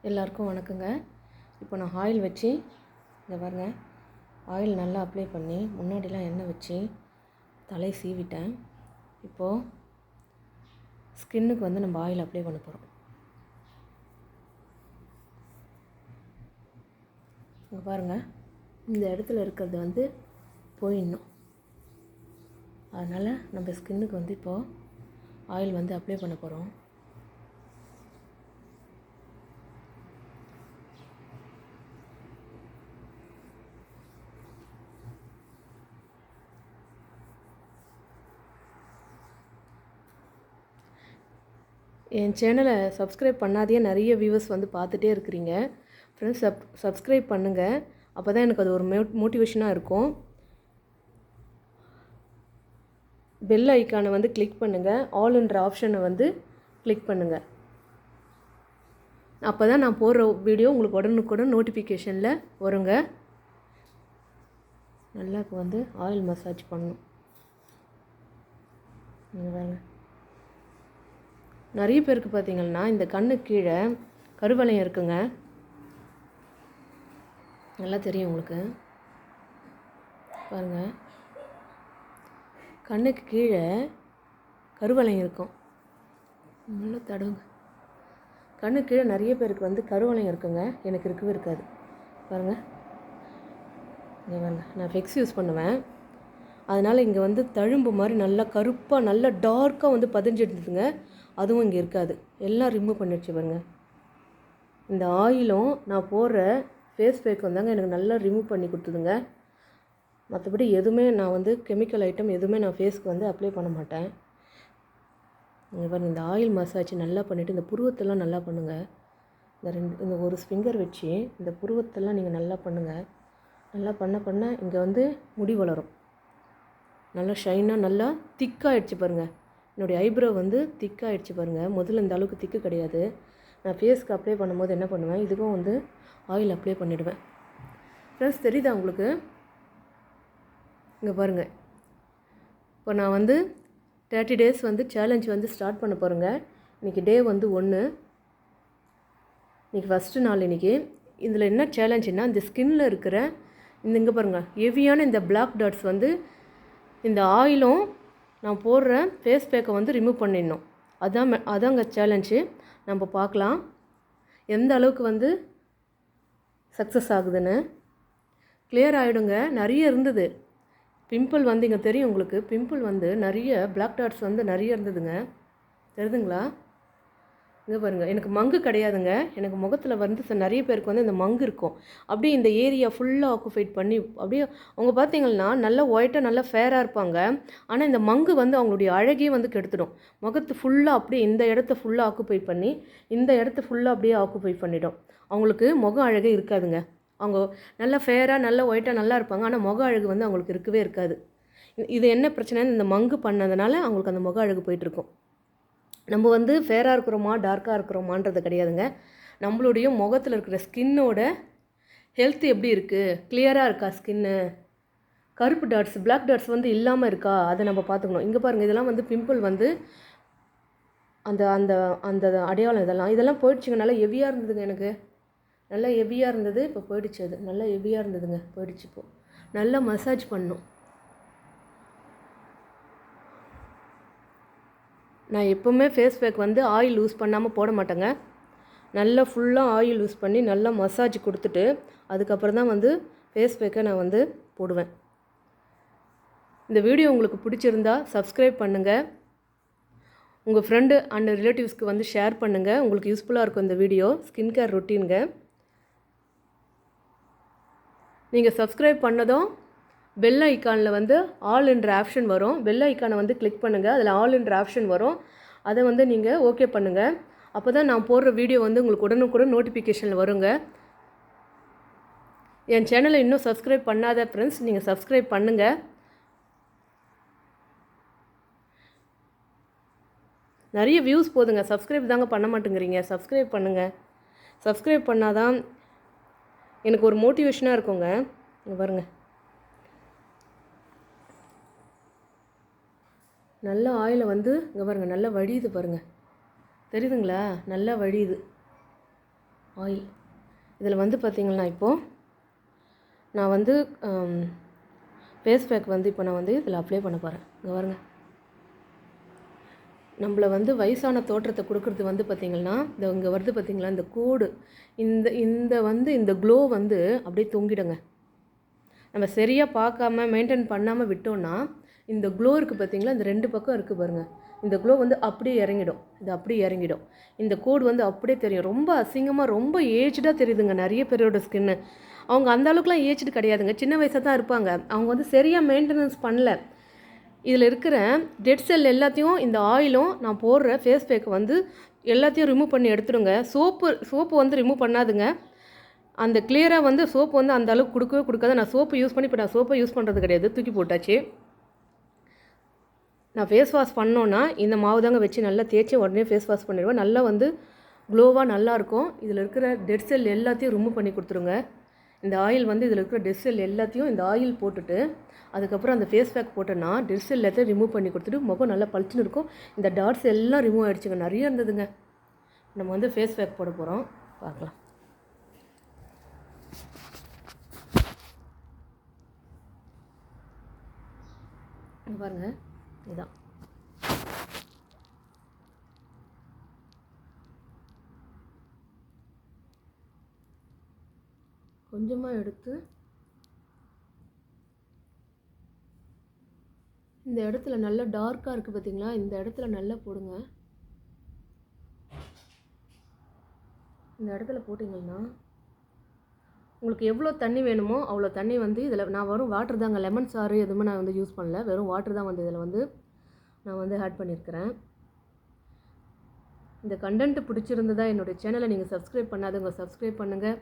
எல்லாருக்கும் வணக்கங்க. இப்போ நான் ஆயில் வச்சு இங்கே பாருங்க, ஆயில் நல்லா அப்ளை பண்ணி முன்னாடிலாம் எண்ணெய் வச்சு தலை சீவிட்டேன். இப்போது ஸ்கின்னுக்கு வந்து நம்ம ஆயில் அப்ளை பண்ண போகிறோம். இங்கே பாருங்கள், இந்த இடத்துல இருக்கிறது வந்து போயிடணும். அதனால் நம்ம ஸ்கின்னுக்கு வந்து இப்போது ஆயில் வந்து அப்ளை பண்ண போகிறோம். என் சேனலை சப்ஸ்கிரைப் பண்ணாதே நிறைய வியூவர்ஸ் வந்து பார்த்துட்டே இருக்கிறீங்க. ஃப்ரெண்ட்ஸ், சப்ஸ்கிரைப் பண்ணுங்கள். அப்போ தான் எனக்கு அது ஒரு மோட்டிவேஷனாக இருக்கும். பெல் ஐக்கானை வந்து கிளிக் பண்ணுங்கள். ஆல்ன்ற ஆப்ஷனை வந்து கிளிக் பண்ணுங்கள். அப்போ தான் நான் போடுற வீடியோ உங்களுக்கு உடனுக்குடன் நோட்டிஃபிகேஷனில் வருங்க. நல்லா இப்போ வந்து ஆயில் மசாஜ் பண்ணணும். வாங்க, நிறைய பேருக்கு பார்த்திங்கன்னா இந்த கண்ணு கீழே கருவளையம் இருக்குங்க. நல்லா தெரியும் உங்களுக்கு. பாருங்கள், கண்ணுக்கு கீழே கருவளையம் இருக்கும். நல்லா தடவுங்க. கண்ணுக்கு கீழே நிறைய பேருக்கு வந்து கருவளையம் இருக்குங்க. எனக்கு இருக்கவே இருக்காது. பாருங்கள், இங்கே பாருங்க, நான் ஃபிக்ஸ் யூஸ் பண்ணுவேன். அதனால் இங்கே வந்து தழும்பு மாதிரி நல்லா கருப்பாக நல்லா டார்க்காக வந்து பதிஞ்சிடுதுங்க. அதுவும் இங்கே இருக்காது. எல்லாம் ரிமூவ் பண்ணிடுச்சு பாருங்க. இந்த ஆயிலும் நான் போடுற ஃபேஸ் பேக் வந்தாங்க எனக்கு நல்லா ரிமூவ் பண்ணி கொடுத்துதுங்க. மற்றபடி எதுவுமே நான் வந்து கெமிக்கல் ஐட்டம் எதுவுமே நான் ஃபேஸ்க்கு வந்து அப்ளை பண்ண மாட்டேன். இங்கே பாருங்கள், இந்த ஆயில் மசாஜ் நல்லா பண்ணிவிட்டு இந்த புருவத்தெல்லாம் நல்லா பண்ணுங்கள். இந்த ஒரு ஃபிங்கர் வச்சு இந்த புருவத்தெல்லாம் நீங்கள் நல்லா பண்ணுங்கள். நல்லா பண்ண இங்கே வந்து முடி வளரும். நல்லா ஷைனாக நல்லா திக்காகிடுச்சு பாருங்கள். என்னுடைய ஐப்ரோ வந்து திக்காகிடுச்சு பாருங்கள். முதல்ல இந்த அளவுக்கு திக்கு கிடையாது. நான் ஃபேஸ்க்கு அப்ளை பண்ணும்போது என்ன பண்ணுவேன், இதுக்கும் வந்து ஆயில் அப்ளை பண்ணிவிடுவேன். ஃப்ரெண்ட்ஸ், தெரியுதா உங்களுக்கு? இங்கே பாருங்கள், இப்போ நான் வந்து 30 days வந்து சேலஞ்ச் வந்து ஸ்டார்ட் பண்ண போகிறேங்க. இன்றைக்கி டே வந்து 1. இன்றைக்கி ஃபஸ்ட்டு நாள். இன்றைக்கி இதில் என்ன சேலஞ்சுன்னா, இந்த ஸ்கின்னில் இருக்கிற இங்கே பாருங்கள் ஹெவியான இந்த பிளாக் டாட்ஸ் வந்து இந்த ஆயிலும் நான் போடுற ஃபேஸ் பேக்கை வந்து ரிமூவ் பண்ணிடணும். அதாங்க சேலஞ்சு. நம்ம பார்க்கலாம் எந்த அளவுக்கு வந்து சக்ஸஸ் ஆகுதுன்னு. கிளியர் ஆகிடுங்க. நிறைய இருந்தது பிம்பிள் வந்து, இங்கே தெரியும் உங்களுக்கு. பிம்பிள் வந்து நிறைய பிளாக் டாட்ஸ் வந்து நிறைய இருந்ததுங்க. தெரியுதுங்களா? இங்கே பாருங்கள், எனக்கு மங்கு கிடையாதுங்க. எனக்கு முகத்தில் வந்து நிறைய பேருக்கு வந்து இந்த மங்கு இருக்கும். அப்படியே இந்த ஏரியா ஃபுல்லாக ஆக்குபைட் பண்ணி அப்படியே அவங்க பார்த்திங்கன்னா நல்லா ஒயிட்டாக நல்லா ஃபேராக இருப்பாங்க. ஆனால் இந்த மங்கு வந்து அவங்களுடைய அழகே வந்து கெடுத்துடும். முகத்து ஃபுல்லாக அப்படியே இந்த இடத்த ஃபுல்லாக ஆக்குபை பண்ணி இந்த இடத்த ஃபுல்லாக அப்படியே ஆக்குபை பண்ணிடும். அவங்களுக்கு முக அழகே இருக்காதுங்க. அவங்க நல்லா ஃபேராக நல்லா ஒயிட்டாக நல்லா இருப்பாங்க. ஆனால் முக அழகு வந்து அவங்களுக்கு இருக்கவே இருக்காது. இது என்ன பிரச்சனைன்னு இந்த மங்கு பண்ணதுனால அவங்களுக்கு அந்த முக அழகு போயிட்டுருக்கும். நம்ம வந்து ஃபேராக இருக்கிறோமா டார்க்காக இருக்கிறோமான்றது கிடையாதுங்க. நம்மளுடைய முகத்தில் இருக்கிற ஸ்கின்னோட ஹெல்த் எப்படி இருக்குது, கிளியராக இருக்கா ஸ்கின்னு, கருப்பு டாட்ஸ் பிளாக் டாட்ஸ் வந்து இல்லாமல் இருக்கா, அதை நம்ம பார்த்துக்கணும். இங்கே பாருங்கள், இதெல்லாம் வந்து பிம்பிள் வந்து அந்த அந்த அந்த அடையாளம் இதெல்லாம் போயிடுச்சுங்க. நல்லா ஹெவியாக இருந்ததுங்க. எனக்கு நல்லா ஹெவியாக இருந்தது. இப்போ போயிடுச்சு. அது நல்லா ஹெவியாக இருந்ததுங்க, போயிடுச்சு. இப்போது நல்லா மசாஜ் பண்ணணும். நான் எப்போவுமே ஃபேஸ் பேக் வந்து ஆயில் யூஸ் பண்ணாமல் போட மாட்டேங்க. நல்லா ஃபுல்லாக ஆயில் யூஸ் பண்ணி நல்லா மசாஜ் கொடுத்துட்டு அதுக்கப்புறம் தான் வந்து ஃபேஸ் பேக்கை நான் வந்து போடுவேன். இந்த வீடியோ உங்களுக்கு பிடிச்சிருந்தா சப்ஸ்கிரைப் பண்ணுங்கள். உங்கள் ஃப்ரெண்டு அண்ட் ரிலேட்டிவ்ஸ்க்கு வந்து ஷேர் பண்ணுங்கள். உங்களுக்கு யூஸ்ஃபுல்லாக இருக்கும் இந்த வீடியோ. Skin care ரொட்டீனுங்க. நீங்கள் சப்ஸ்கிரைப் பண்ணதும் பெல் ஐக்கானில் வந்து ஆல் என்ற ஆப்ஷன் வரும். பெல் ஐக்கானை வந்து கிளிக் பண்ணுங்கள். அதில் ஆல் என்ற ஆப்ஷன் வரும். அதை வந்து நீங்கள் ஓகே பண்ணுங்கள். அப்போ தான் நான் போடுற வீடியோ வந்து உங்களுக்கு உடனுக்குடன் நோட்டிஃபிகேஷனில் வருங்க. என் சேனலை இன்னும் சப்ஸ்கிரைப் பண்ணாத ஃப்ரெண்ட்ஸ், நீங்கள் சப்ஸ்கிரைப் பண்ணுங்கள். நிறைய வியூஸ் போதுங்க. சப்ஸ்கிரைப் தாங்க பண்ண மாட்டேங்கிறீங்க. சப்ஸ்கிரைப் பண்ணுங்கள். சப்ஸ்கிரைப் பண்ணால் தான் எனக்கு ஒரு மோட்டிவேஷனாக இருக்குங்க. இங்கே பாருங்கள், நல்லா ஆயிலை வந்து இங்கே பாருங்கள் நல்லா வடியுது பாருங்கள். தெரியுதுங்களா? நல்லா வடியுது. ஆயில். இதில் வந்து பார்த்திங்கன்னா இப்போது நான் வந்து ஃபேஸ் பேக் வந்து இப்போ நான் வந்து இதில் அப்ளை பண்ண போகிறேன். இங்கே பாருங்க, நம்மளை வந்து வயசான தோற்றத்தை கொடுக்குறது வந்து பார்த்திங்கன்னா இந்த இங்கே வருது பார்த்திங்களா இந்த கோடு, இந்த க்ளோ வந்து அப்படியே தொங்கிடுங்க. நம்ம சரியாக பார்க்காம மெயின்டைன் பண்ணாமல் விட்டோன்னா இந்த க்ளோ இருக்குது பார்த்திங்களா, இந்த 2 பக்கம் இருக்குது பாருங்கள், இந்த க்ளோ வந்து அப்படியே இறங்கிடும். இது அப்படியே இறங்கிடும். இந்த கோடு வந்து அப்படியே தெரியும். ரொம்ப அசிங்கமாக ரொம்ப ஏஜ்டாக தெரியுதுங்க நிறைய பேரோட ஸ்கின்னு. அவங்க அந்த அளவுக்குலாம் ஏஜ்டு கிடையாதுங்க, சின்ன வயசாக தான் இருப்பாங்க. அவங்க வந்து சரியாக மெயின்டெனன்ஸ் பண்ணல. இதில் இருக்கிற டெட் செல் எல்லாத்தையும் இந்த ஆயிலும் நான் போடுற ஃபேஸ் பேக்கை வந்து எல்லாத்தையும் ரிமூவ் பண்ணி எடுத்துடுங்க. சோப்பு வந்து ரிமூவ் பண்ணாதுங்க. அந்த கிளியராக வந்து சோப்பு வந்து அந்த அளவுக்கு கொடுக்கவே கொடுக்காது. நான் சோப்பு யூஸ் பண்ணி இப்போ நான் சோப்பை யூஸ் பண்ணுறது கிடையாது, தூக்கி போட்டாச்சு. நான் ஃபேஸ் வாஷ் பண்ணோன்னா இந்த மாவு தாங்க வச்சு நல்லா தேய்ச்சி உடனே ஃபேஸ் வாஷ் பண்ணிடுவேன். நல்லா வந்து க்ளோவாக நல்லாயிருக்கும். இதில் இருக்கிற டெட் செல் எல்லாத்தையும் ரிமூவ் பண்ணி கொடுத்துருங்க. இந்த ஆயில் வந்து இதில் இருக்கிற டெட் செல் எல்லாத்தையும் இந்த ஆயில் போட்டுட்டு அதுக்கப்புறம் அந்த ஃபேஸ் பேக் போட்டோன்னா டெட் செல் எல்லாத்தையும் ரிமூவ் பண்ணி கொடுத்துட்டு முகம் நல்லா பளிச்சுன்னு இருக்கும். இந்த டாட்ஸ் எல்லாம் ரிமூவ் ஆகிடுச்சுங்க, நிறைய இருந்ததுங்க. நம்ம வந்து ஃபேஸ் பேக் போட போகிறோம், பார்க்கலாம். பாருங்கள், இதான் கொஞ்சமாக எடுத்து இந்த இடத்துல நல்லா டார்க்காக இருக்குது பார்த்திங்களா, இந்த இடத்துல நல்லா போடுங்க. இந்த இடத்துல போட்டிங்கன்னா உங்களுக்கு எவ்வளோ தண்ணி வேணுமோ அவ்வளோ தண்ணி வந்து இதில் நான் வெறும் வாட்டர் தாங்க, லெமன் சாறு எதுவுமே நான் வந்து யூஸ் பண்ணல, வெறும் வாட்டர் தான் வந்து இதில் வந்து நான் வந்து ஆட் பண்ணியிருக்கிறேன். இந்த கண்டென்ட் பிடிச்சிருந்ததா என்னுடைய சேனலை நீங்கள் சப்ஸ்கிரைப் பண்ணாதவங்க சப்ஸ்கிரைப் பண்ணுங்கள்,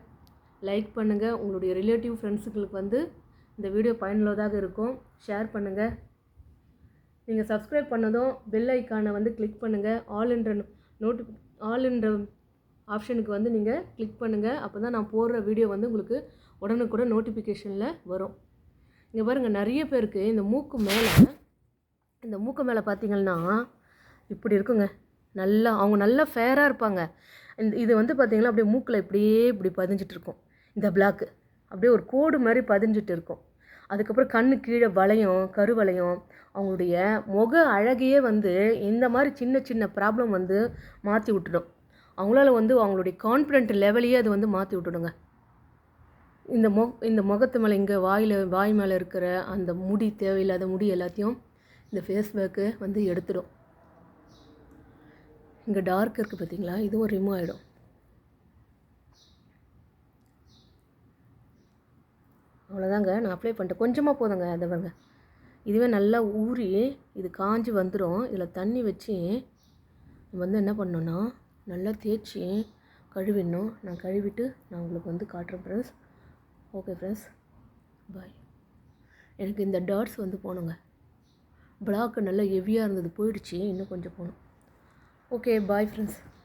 லைக் பண்ணுங்கள். உங்களுடைய ரிலேட்டிவ் ஃப்ரெண்ட்ஸுங்களுக்கு வந்து இந்த வீடியோ பயனுள்ளதாக இருக்கும், ஷேர் பண்ணுங்கள். நீங்கள் சப்ஸ்கிரைப் பண்ணதும் பெல் ஐக்கானை வந்து கிளிக் பண்ணுங்கள். ஆல் என்ற ஆப்ஷனுக்கு வந்து நீங்கள் கிளிக் பண்ணுங்கள். அப்போ தான் நான் போடுற வீடியோ வந்து உங்களுக்கு உடனுக்குடன் நோட்டிஃபிகேஷனில் வரும். இங்கே பாருங்கள், நிறைய பேருக்கு இந்த மூக்கு மேலே பார்த்திங்கன்னா இப்படி இருக்குங்க. அவங்க நல்லா ஃபேராக இருப்பாங்க. இது வந்து பார்த்திங்கன்னா அப்படியே மூக்கில் இப்படி பதிஞ்சிட்டு இருக்கும். இந்த பிளாக்கு அப்படியே ஒரு கோடு மாதிரி பதிஞ்சிட்டு இருக்கும். அதுக்கப்புறம் கண்ணு கீழே கருவளையம் அவங்களுடைய முக அழகையே வந்து இந்த மாதிரி சின்ன சின்ன ப்ராப்ளம் வந்து மாற்றி விட்டுடும். அவங்களால வந்து அவங்களுடைய கான்ஃபிடென்ட் லெவலையே அது வந்து மாற்றி விட்டுடுங்க. இந்த முகத்து மேலே இங்கே வாய் மேலே இருக்கிற அந்த முடி, தேவையில்லாத முடி எல்லாத்தையும் இந்த ஃபேஸ் பேக்கு வந்து எடுத்துடும். இங்கே டார்க் இருக்குது பார்த்திங்களா, இதுவும் ரிமூவ் ஆகிடும். அவ்வளோதாங்க, நான் அப்ளை பண்ணிட்டேன். கொஞ்சமாக போதுங்க. அதை பாருங்க, இதுவே நல்லா ஊறி இது காஞ்சி வந்துடும். இதில் தண்ணி வச்சு வந்து என்ன பண்ணோன்னா நல்லா தேய்ச்சி கழுவிடணும். நான் கழுவிட்டு நான் உங்களுக்கு வந்து காட்டுறேன் ஃப்ரெண்ட்ஸ். ஓகே ஃப்ரெண்ட்ஸ், பாய். எனக்கு இந்த டாட்ஸ் வந்து போகணுங்க. பிளாக்கு நல்லா ஹெவியாக இருந்தது, போயிடுச்சு, இன்னும் கொஞ்சம் போகணும். Okay, bye friends.